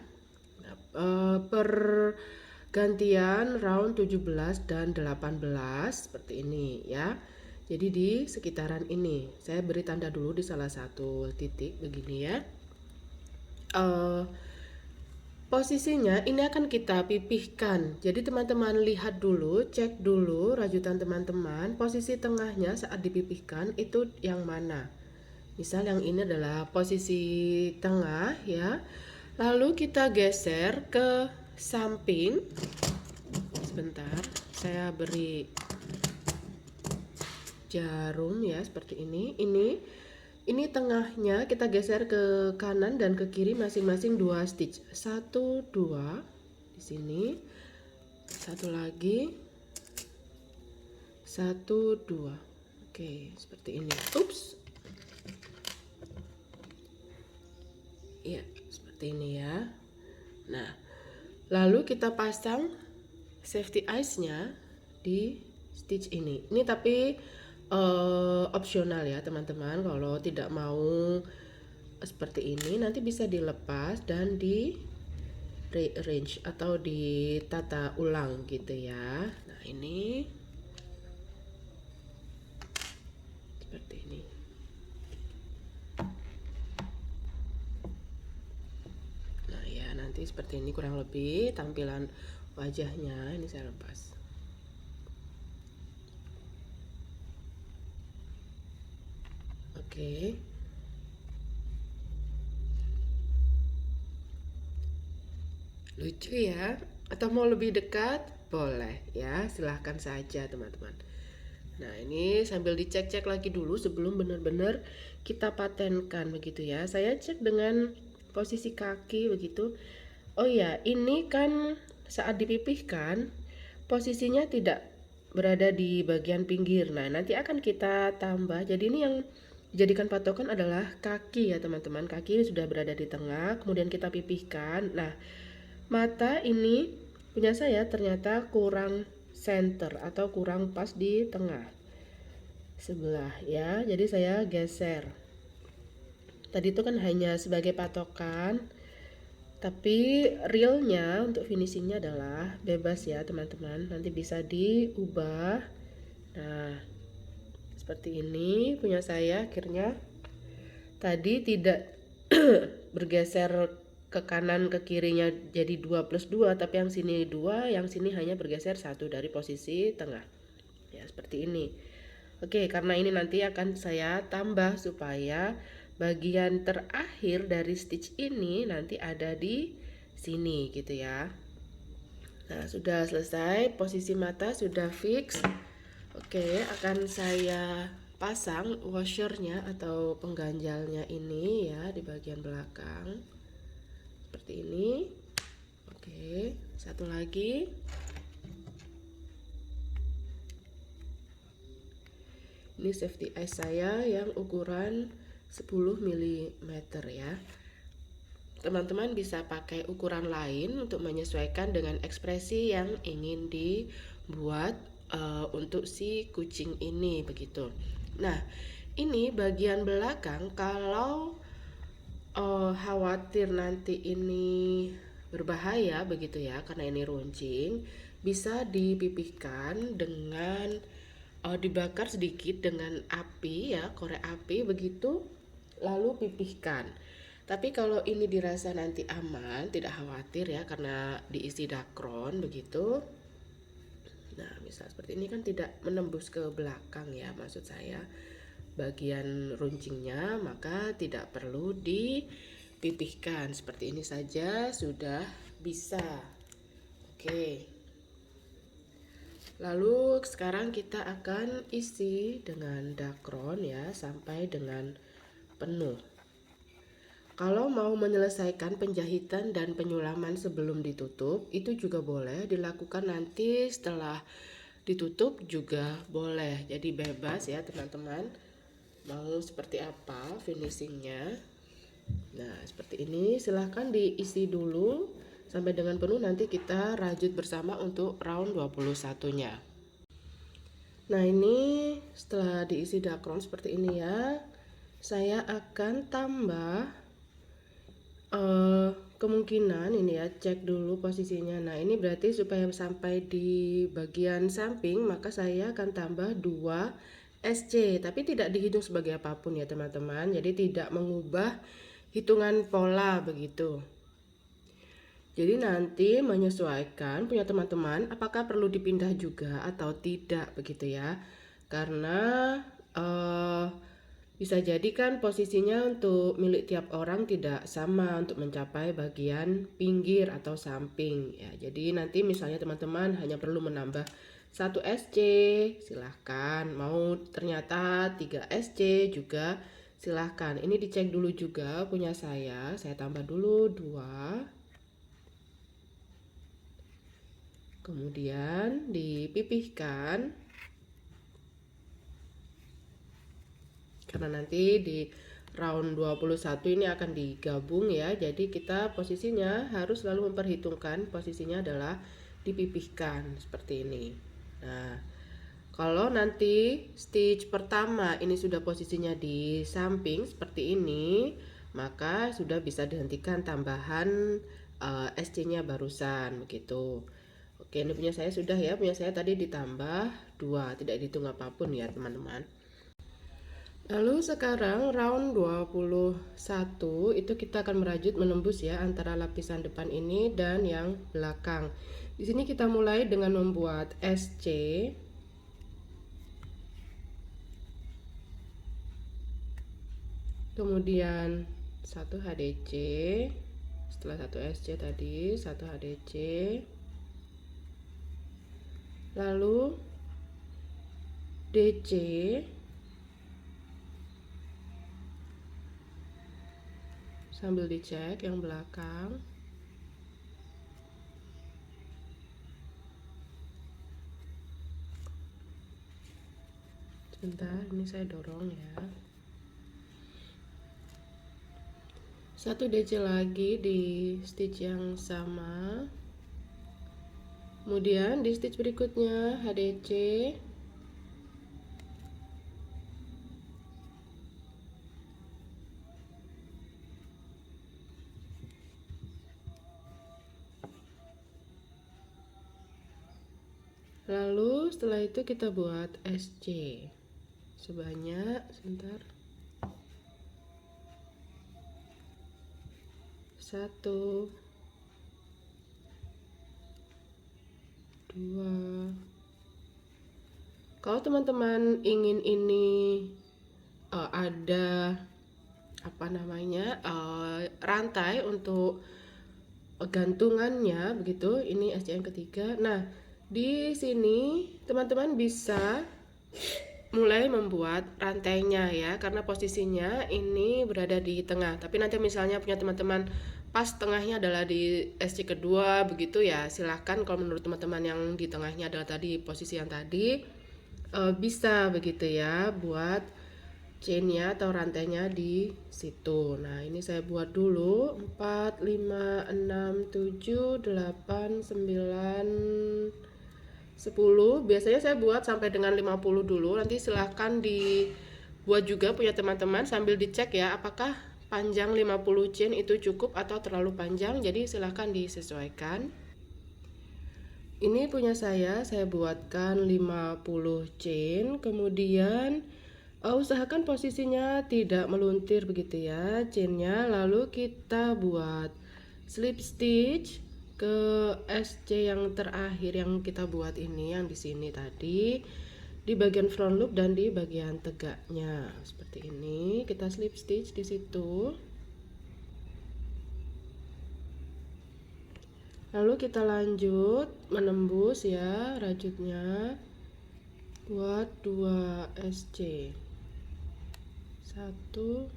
Pergantian round 17 dan 18 seperti ini ya. Jadi di sekitaran ini. Saya beri tanda dulu di salah satu titik begini ya. Posisinya ini akan kita pipihkan. Jadi teman-teman lihat dulu, cek dulu rajutan teman-teman, posisi tengahnya saat dipipihkan itu yang mana. Misal yang ini adalah posisi tengah ya. Lalu kita geser ke samping. Sebentar, saya beri jarum ya seperti ini. Ini tengahnya kita geser ke kanan dan ke kiri masing-masing 2 stitch. 1, 2 di sini. Satu lagi. 1, 2. Oke, seperti ini. Ups. Iya, seperti ini ya. Nah, lalu kita pasang safety eyes-nya di stitch ini. Ini tapi opsional ya teman-teman. Kalau tidak mau seperti ini nanti bisa dilepas dan di rearrange atau ditata ulang gitu ya. Nah, ini seperti ini. Nah ya, nanti seperti ini kurang lebih tampilan wajahnya. Ini saya lepas. Oke. Lucu ya? Atau mau lebih dekat? Boleh ya, silahkan saja teman-teman. Nah, ini sambil dicek-cek lagi dulu sebelum benar-benar kita patenkan begitu ya. Saya cek dengan posisi kaki begitu. Oh ya, ini kan saat dipipihkan posisinya tidak berada di bagian pinggir. Nah, nanti akan kita tambah. Jadi ini yang dijadikan patokan adalah kaki ya teman-teman. Kaki sudah berada di tengah, kemudian kita pipihkan. Nah, mata ini punya saya ternyata kurang center atau kurang pas di tengah sebelah ya. Jadi saya geser. Tadi itu kan hanya sebagai patokan, tapi realnya untuk finishingnya adalah bebas ya teman-teman. Nanti bisa diubah. Nah, seperti ini punya saya akhirnya. Tadi tidak bergeser ke kanan ke kirinya jadi 2+2, tapi yang sini 2, yang sini hanya bergeser 1 dari posisi tengah. Ya, seperti ini. Oke, karena ini nanti akan saya tambah supaya bagian terakhir dari stitch ini nanti ada di sini gitu ya. Nah, sudah selesai, posisi mata sudah fix. Oke, akan saya pasang washernya atau pengganjalnya ini ya di bagian belakang seperti ini. Oke, satu lagi. Ini safety eyes saya yang ukuran 10 mm ya. Teman-teman bisa pakai ukuran lain untuk menyesuaikan dengan ekspresi yang ingin dibuat untuk si kucing ini begitu. Nah, ini bagian belakang kalau khawatir nanti ini berbahaya begitu ya, karena ini runcing, bisa dipipihkan dengan dibakar sedikit dengan api ya, korek api begitu, lalu pipihkan. Tapi kalau ini dirasa nanti aman, tidak khawatir ya, karena diisi dakron begitu. Nah, misal seperti ini kan tidak menembus ke belakang ya, maksud saya bagian runcingnya, maka tidak perlu dipipihkan. Seperti ini saja sudah bisa. Oke. Lalu sekarang kita akan isi dengan dakron ya sampai dengan penuh. Kalau mau menyelesaikan penjahitan dan penyulaman sebelum ditutup, itu juga boleh dilakukan nanti setelah ditutup juga boleh. Jadi bebas ya teman-teman, mau seperti apa finishingnya. Nah seperti ini, silahkan diisi dulu sampai dengan penuh, nanti kita rajut bersama untuk round 21-nya. Nah ini setelah diisi dakron seperti ini ya, saya akan tambah kemungkinan ini ya, cek dulu posisinya. Nah ini berarti supaya sampai di bagian samping, maka saya akan tambah 2 SC, tapi tidak dihitung sebagai apapun ya teman-teman, jadi tidak mengubah hitungan pola begitu. Jadi nanti menyesuaikan punya teman-teman apakah perlu dipindah juga atau tidak begitu ya, karena bisa jadi kan posisinya untuk milik tiap orang tidak sama untuk mencapai bagian pinggir atau samping ya. Jadi nanti misalnya teman-teman hanya perlu menambah 1 SC, silahkan. Mau ternyata 3 SC juga silahkan. Ini dicek dulu juga punya saya tambah dulu 2. Kemudian dipipihkan. Karena nanti di round 21 ini akan digabung ya, jadi kita posisinya harus selalu memperhitungkan posisinya adalah dipipihkan seperti ini. Nah kalau nanti stitch pertama ini sudah posisinya di samping seperti ini, maka sudah bisa dihentikan tambahan SC nya barusan begitu. Oke, ini punya saya sudah ya, punya saya tadi ditambah 2, tidak dihitung apapun ya teman-teman. Lalu sekarang round 21 itu kita akan merajut menembus ya antara lapisan depan ini dan yang belakang. Di sini kita mulai dengan membuat SC. Kemudian 1 HDC. Setelah 1 SC tadi, 1 HDC. Lalu DC. Sambil dicek yang belakang. Sebentar, ini saya dorong ya. 1 DC lagi di stitch yang sama. Kemudian di stitch berikutnya HDC. Lalu setelah itu kita buat SC sebanyak, sebentar, 1, 2. Kalau teman-teman ingin ini ada apa namanya rantai untuk gantungannya begitu, ini SC yang ketiga. Nah di sini teman-teman bisa mulai membuat rantainya ya, karena posisinya ini berada di tengah. Tapi nanti misalnya punya teman-teman pas tengahnya adalah di SC kedua begitu ya, silahkan. Kalau menurut teman-teman yang di tengahnya adalah tadi posisi yang tadi, bisa begitu ya buat chainnya atau rantainya di situ. Nah ini saya buat dulu 4, 5, 6, 7, 8, 9, 10. Biasanya saya buat sampai dengan 50 dulu. Nanti silahkan dibuat juga punya teman-teman sambil dicek ya apakah panjang 50 chain itu cukup atau terlalu panjang. Jadi silahkan disesuaikan. Ini punya saya buatkan 50 chain. Kemudian usahakan posisinya tidak meluntir begitu ya chainnya. Lalu kita buat slip stitch ke SC yang terakhir yang kita buat ini, yang di sini tadi, di bagian front loop dan di bagian tegaknya seperti ini. Kita slip stitch di situ. Lalu kita lanjut menembus ya rajutnya buat 2 SC. 1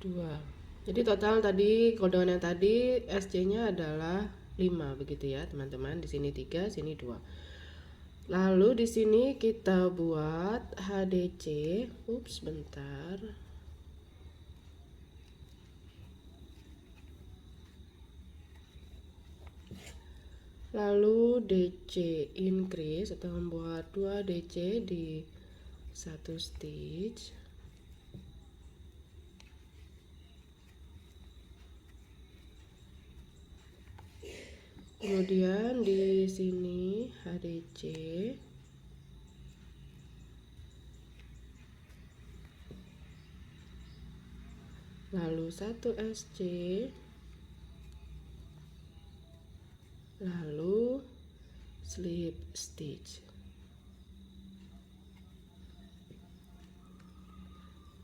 2. Jadi total tadi kodongan yang tadi SC-nya adalah 5 begitu ya, teman-teman. Di sini 3, sini 2. Lalu di sini kita buat HDC. Ups, bentar. Lalu DC increase atau membuat 2 DC di 1 stitch. Kemudian di sini HDC. Lalu 1 SC. Lalu slip stitch.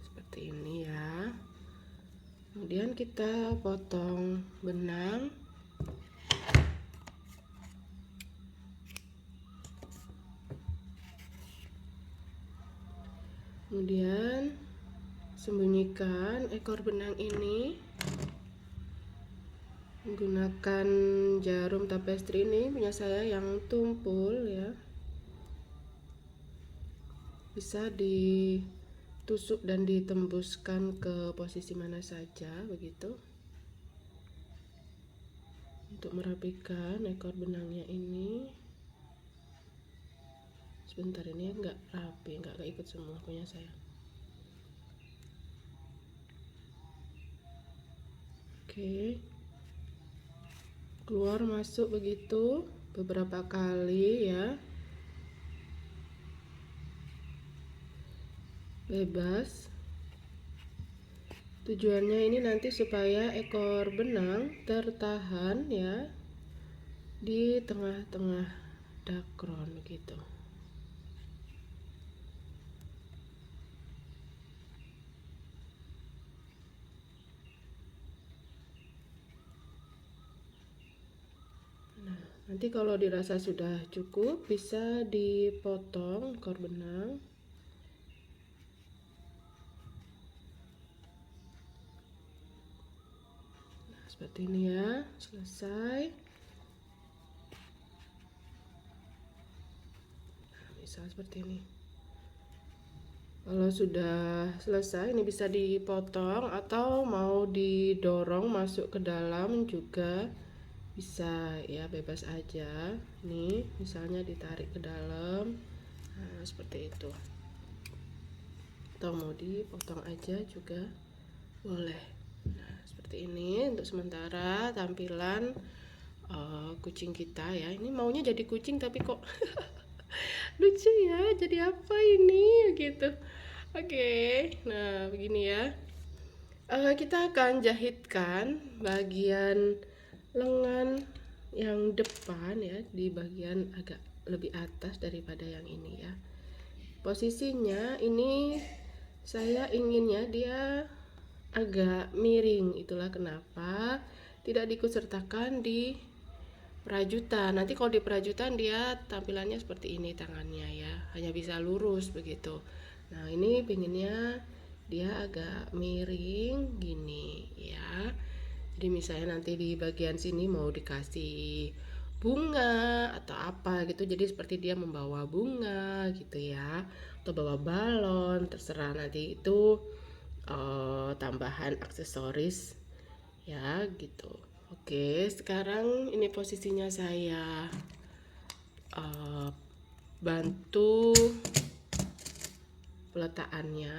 Seperti ini ya. Kemudian kita potong benang. Kemudian sembunyikan ekor benang ini menggunakan jarum tapestri ini punya saya yang tumpul ya. Bisa ditusuk dan ditembuskan ke posisi mana saja begitu. Untuk merapikan ekor benangnya ini. Sebentar, ini enggak rapi, enggak ikut semua punya saya. Oke. Keluar masuk begitu beberapa kali ya. Bebas. Tujuannya ini nanti supaya ekor benang tertahan ya di tengah-tengah dakron gitu. Nah, nanti kalau dirasa sudah cukup bisa dipotong ekor benang. Seperti ini ya, selesai. Nah, misal seperti ini. Kalau sudah selesai, ini bisa dipotong atau mau didorong masuk ke dalam juga bisa ya, bebas aja. Nih, misalnya ditarik ke dalam. Nah, seperti itu. Atau mau dipotong aja juga boleh. Nah, seperti ini untuk sementara tampilan kucing kita ya. Ini maunya jadi kucing tapi kok lucu ya, jadi apa ini gitu. Oke, nah begini ya. Kita akan jahitkan bagian lengan yang depan ya, di bagian agak lebih atas daripada yang ini ya. Posisinya ini saya inginnya dia agak miring, itulah kenapa tidak diikutsertakan di perajutan. Nanti kalau di perajutan dia tampilannya seperti ini tangannya ya, hanya bisa lurus begitu. Nah, ini pinginnya dia agak miring gini ya. Jadi misalnya nanti di bagian sini mau dikasih bunga atau apa gitu, jadi seperti dia membawa bunga gitu ya, atau bawa balon, terserah nanti itu tambahan aksesoris ya gitu. Oke, sekarang ini posisinya saya bantu peletakannya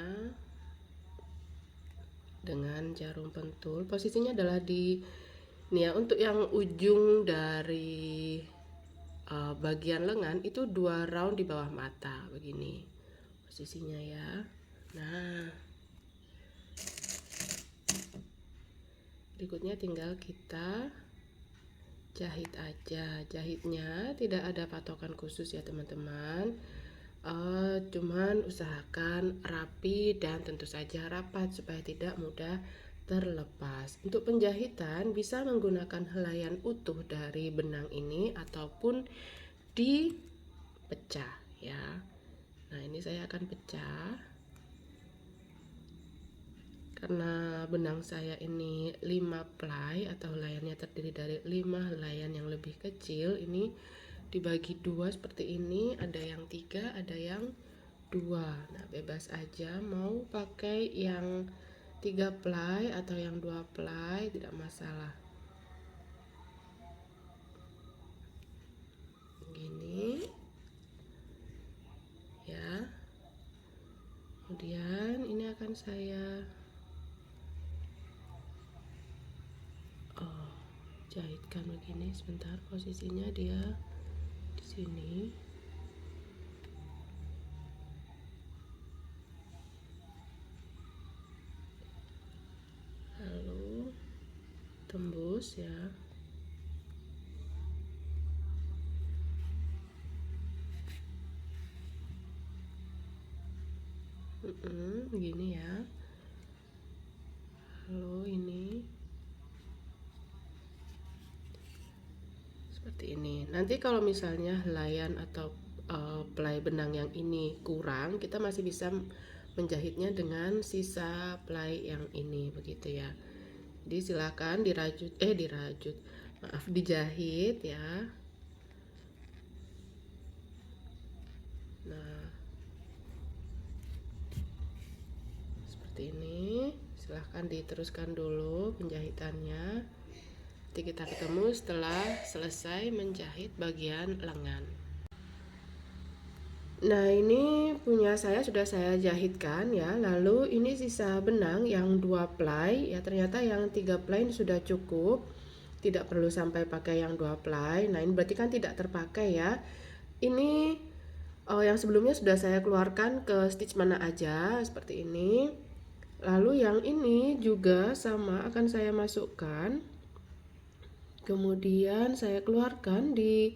dengan jarum pentul. Posisinya adalah di nih ya, untuk yang ujung dari bagian lengan itu 2 round di bawah mata begini posisinya ya. Nah, berikutnya tinggal kita jahit aja. Jahitnya tidak ada patokan khusus ya teman-teman, cuman usahakan rapi dan tentu saja rapat supaya tidak mudah terlepas. Untuk penjahitan bisa menggunakan helaian utuh dari benang ini ataupun dipecah ya. Nah, ini saya akan pecah karena benang saya ini 5 ply atau helaiannya terdiri dari 5 helaian yang lebih kecil. Ini dibagi 2 seperti ini, ada yang 3, ada yang 2. Nah, bebas aja mau pakai yang 3 ply atau yang 2 ply, tidak masalah. Gini ya. Kemudian ini akan saya jahitkan begini. Sebentar, posisinya dia di sini. Lalu tembus ya. Begini ya. Lalu ini seperti ini. Nanti kalau misalnya helaian atau ply benang yang ini kurang, kita masih bisa menjahitnya dengan sisa ply yang ini begitu ya. Jadi silakan dijahit ya. Nah, seperti ini. Silahkan diteruskan dulu penjahitannya. Nanti kita ketemu setelah selesai menjahit bagian lengan. Nah, ini punya saya sudah saya jahitkan ya. Lalu ini sisa benang yang 2 ply ya, ternyata yang 3 ply sudah cukup. Tidak perlu sampai pakai yang 2 ply. Nah, ini berarti kan tidak terpakai ya. Ini yang sebelumnya sudah saya keluarkan ke stitch mana aja seperti ini. Lalu yang ini juga sama akan saya masukkan. Kemudian saya keluarkan di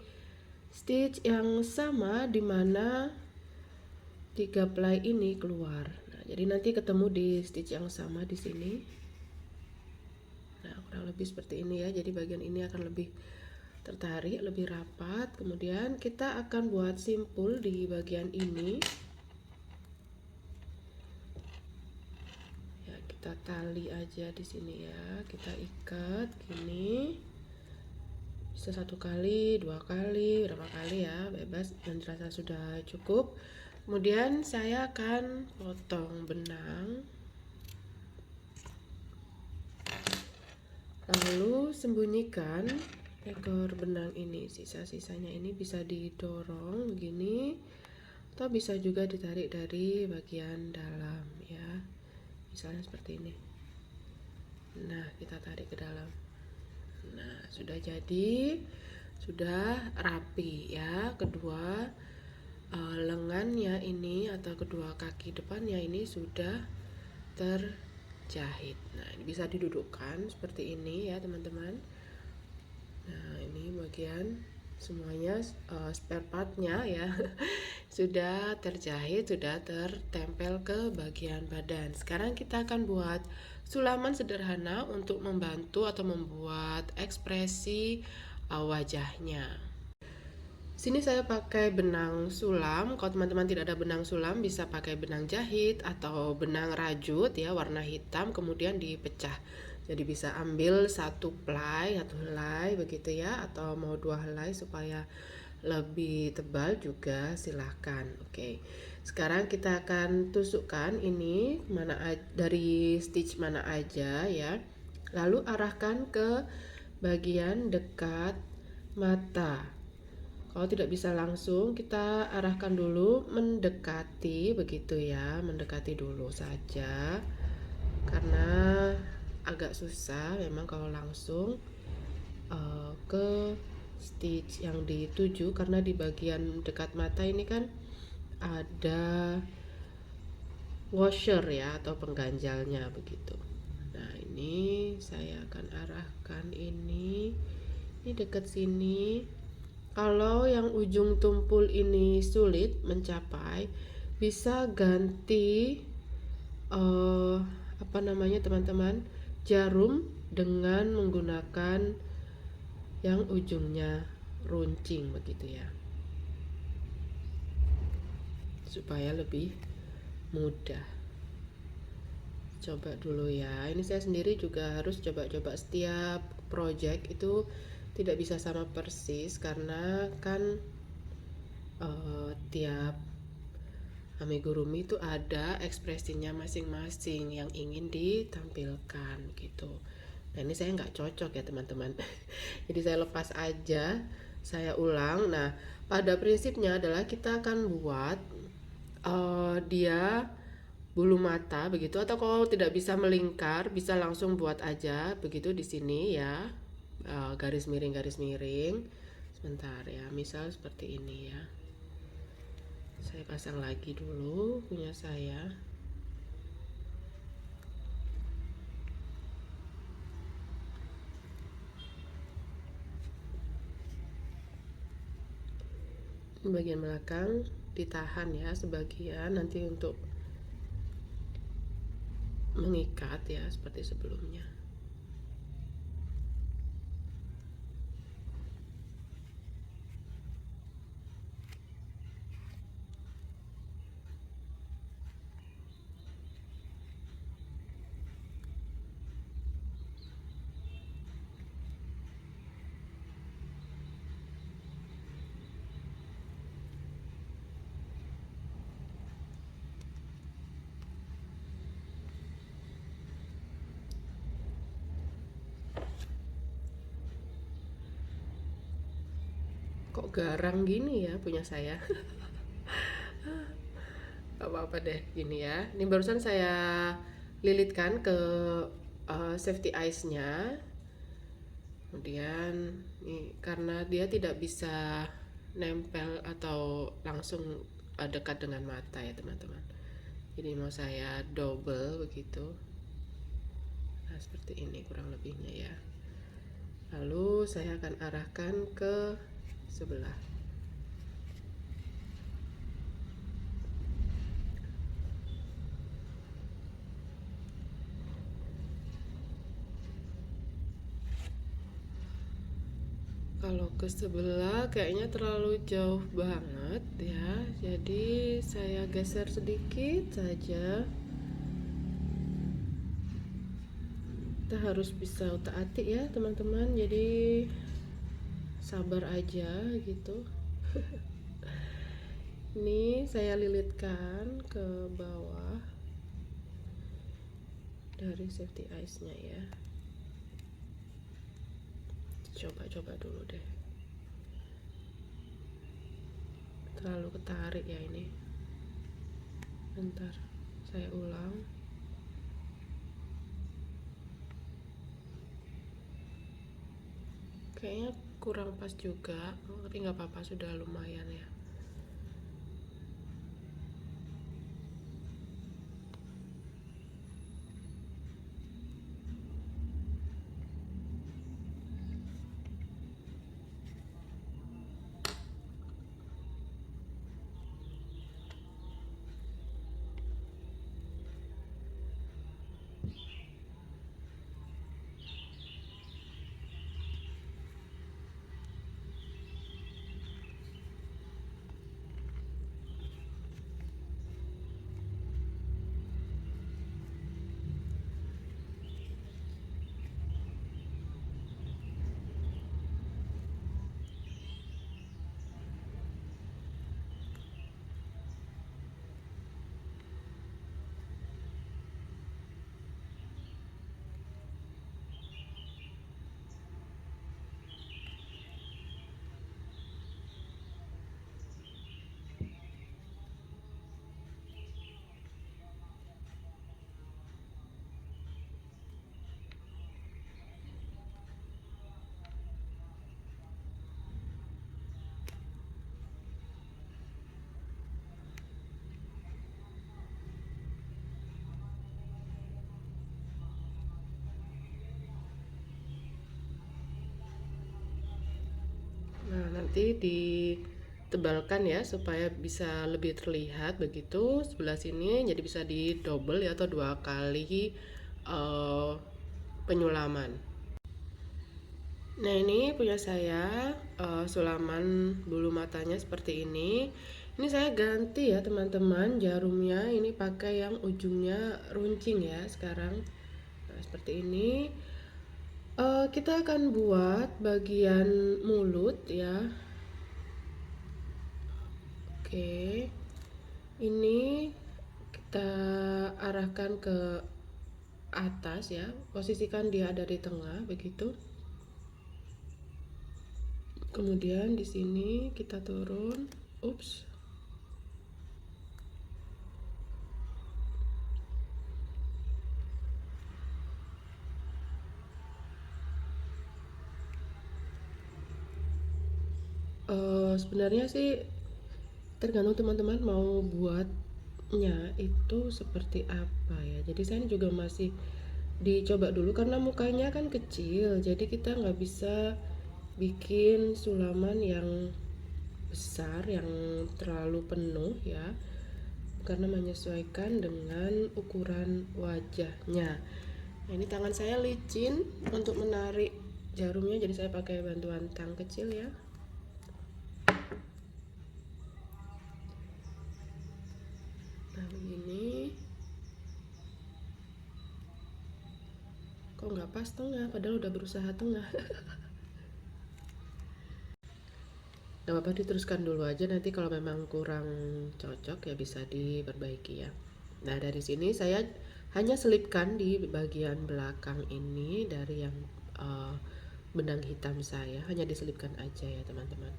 stitch yang sama di mana 3 ply ini keluar. Nah, jadi nanti ketemu di stitch yang sama di sini. Nah, kurang lebih seperti ini ya. Jadi bagian ini akan lebih tertarik, lebih rapat. Kemudian kita akan buat simpul di bagian ini. Ya, kita tali aja di sini ya. Kita ikat gini. Bisa 1 kali, 2 kali, berapa kali ya, bebas dan dirasa sudah cukup. Kemudian saya akan potong benang, lalu sembunyikan ekor benang ini. Sisa-sisanya ini bisa didorong begini atau bisa juga ditarik dari bagian dalam ya, misalnya seperti ini. Nah, kita tarik ke dalam. Nah, sudah jadi, sudah rapi ya. Kedua lengannya ini atau kedua kaki depannya ini sudah terjahit. Nah, ini bisa didudukkan seperti ini ya teman-teman. Nah, ini bagian semuanya spare partnya ya sudah terjahit, sudah tertempel ke bagian badan. Sekarang kita akan buat sulaman sederhana untuk membantu atau membuat ekspresi wajahnya. Sini saya pakai benang sulam. Kalau teman-teman tidak ada benang sulam, bisa pakai benang jahit atau benang rajut ya, warna hitam, kemudian dipecah. Jadi bisa ambil 1 ply atau helai begitu ya, atau mau 2 helai supaya lebih tebal juga silahkan. Oke, sekarang kita akan tusukkan ini dari stitch mana aja ya, lalu arahkan ke bagian dekat mata. Kalau tidak bisa langsung, kita arahkan dulu mendekati, begitu ya, mendekati dulu saja. Karena agak susah memang kalau langsung ke stitch yang dituju, karena di bagian dekat mata ini kan ada washer ya, atau pengganjalnya begitu. Nah, ini saya akan arahkan ini dekat sini. Kalau yang ujung tumpul ini sulit mencapai, bisa ganti apa namanya teman-teman, jarum dengan menggunakan yang ujungnya runcing begitu ya, supaya lebih mudah. Coba dulu ya, ini saya sendiri juga harus coba-coba. Setiap project itu tidak bisa sama persis, karena kan tiap amigurumi itu ada ekspresinya masing-masing yang ingin ditampilkan gitu. Nah, ini saya nggak cocok ya teman-teman. Jadi saya lepas aja, saya ulang. Nah, pada prinsipnya adalah kita akan buat dia bulu mata begitu, atau kalau tidak bisa melingkar bisa langsung buat aja begitu di sini ya, garis miring sebentar ya, misal seperti ini ya. Saya pasang lagi dulu punya saya. Bagian belakang ditahan ya sebagian, nanti untuk mengikat ya seperti sebelumnya. Kok garang gini ya punya saya. Gak apa-apa deh gini ya. Ini barusan saya lilitkan ke safety eyes-nya. Kemudian nih, karena dia tidak bisa nempel atau langsung dekat dengan mata ya teman-teman. Jadi mau saya double begitu. Nah, seperti ini kurang lebihnya ya. Lalu saya akan arahkan ke sebelah. Kalau ke sebelah kayaknya terlalu jauh banget ya, jadi saya geser sedikit saja. Kita harus bisa utak-atik ya teman-teman, jadi sabar aja gitu. Ini saya lilitkan ke bawah dari safety eyes-nya ya. Coba-coba dulu deh. Terlalu ketarik ya ini. Bentar, saya ulang. Kayaknya kurang pas juga, tapi nggak apa-apa, sudah lumayan ya. nanti ditebalkan ya supaya bisa lebih terlihat begitu. Sebelah sini jadi bisa di double ya, atau 2 kali penyulaman. Nah, ini punya saya sulaman bulu matanya seperti ini. Ini saya ganti ya teman-teman, jarumnya ini pakai yang ujungnya runcing ya sekarang. Nah, seperti ini. Kita akan buat bagian mulut ya. Oke, ini kita arahkan ke atas ya, posisikan dia ada di tengah begitu. Kemudian di sini kita turun, ups. Sebenarnya sih tergantung teman-teman mau buatnya itu seperti apa ya. Jadi saya juga masih dicoba dulu karena mukanya kan kecil, jadi kita nggak bisa bikin sulaman yang besar yang terlalu penuh ya, karena menyesuaikan dengan ukuran wajahnya. Nah, ini tangan saya licin untuk menarik jarumnya, jadi saya pakai bantuan tang kecil ya. Nah, begini. Kok nggak pas tengah, padahal udah berusaha tengah. Gak apa-apa, diteruskan dulu aja, nanti kalau memang kurang cocok ya bisa diperbaiki ya. Nah, dari sini saya hanya selipkan di bagian belakang ini dari yang benang hitam saya, hanya diselipkan aja ya teman-teman.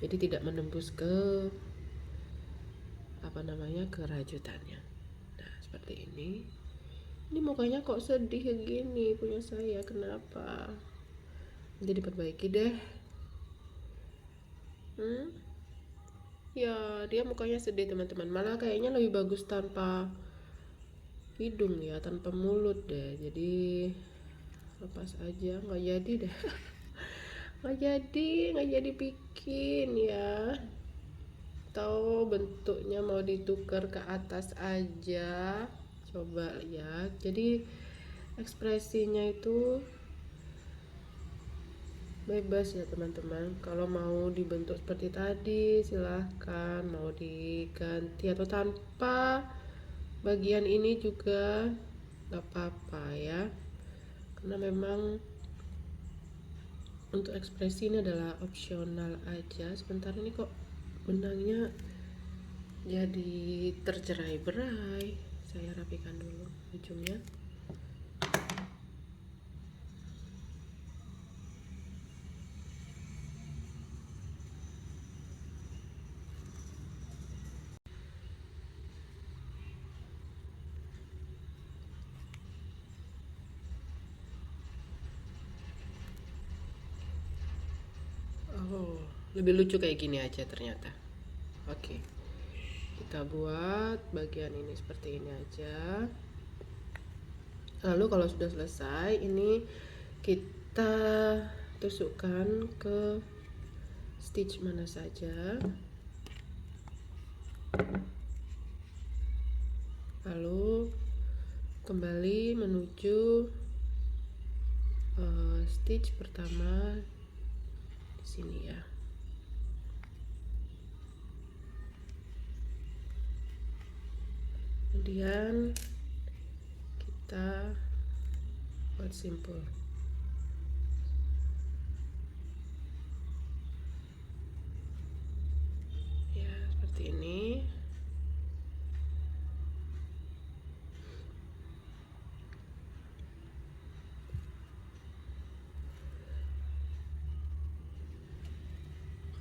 Jadi tidak menembus ke ke rajutannya. Nah, seperti ini. Ini mukanya kok sedih gini punya saya, kenapa? Jadi diperbaiki deh. Ya, dia mukanya sedih teman-teman. Malah kayaknya lebih bagus tanpa hidung ya, tanpa mulut deh. Jadi lepas aja, nggak jadi deh. nggak jadi bikin ya. Atau bentuknya mau ditukar ke atas aja. Coba lihat. Jadi ekspresinya itu bebas ya teman-teman. Kalau mau dibentuk seperti tadi silahkan, mau diganti atau tanpa bagian ini juga nggak apa-apa ya, karena memang untuk ekspresi ini adalah opsional aja. Sebentar, ini kok benangnya jadi tercerai-berai, saya rapikan dulu ujungnya. Oh, lebih lucu kayak gini aja ternyata. Oke, kita buat bagian ini seperti ini aja. Lalu kalau sudah selesai, ini kita tusukkan ke stitch mana saja. Lalu kembali menuju stitch pertama di sini ya. Kemudian kita buat simpul ya, seperti ini.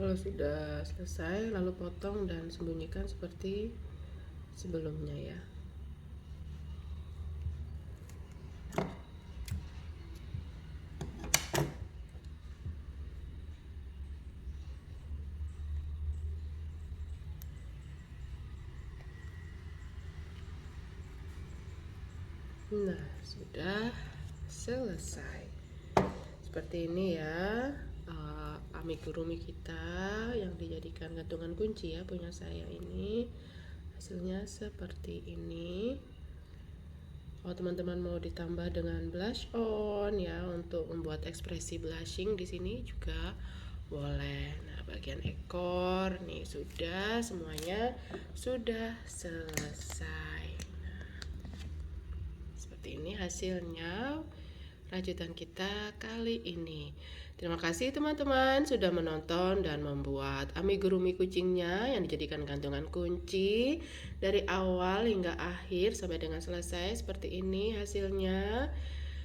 Kalau sudah selesai, lalu potong dan sembunyikan seperti sebelumnya ya. Nah, sudah selesai seperti ini ya. amigurumi kita yang dijadikan gantungan kunci ya, punya saya ini. Hasilnya seperti ini. Kalau teman-teman mau ditambah dengan blush on ya untuk membuat ekspresi blushing di sini juga boleh. Nah, bagian ekor nih sudah semuanya sudah selesai. Nah, seperti ini hasilnya rajutan kita kali ini. Terima kasih teman-teman sudah menonton dan membuat amigurumi kucingnya yang dijadikan gantungan kunci dari awal hingga akhir sampai dengan selesai seperti ini hasilnya.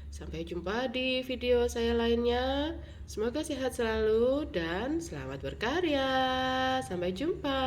Sampai jumpa di video saya lainnya. Semoga sehat selalu dan selamat berkarya. Sampai jumpa.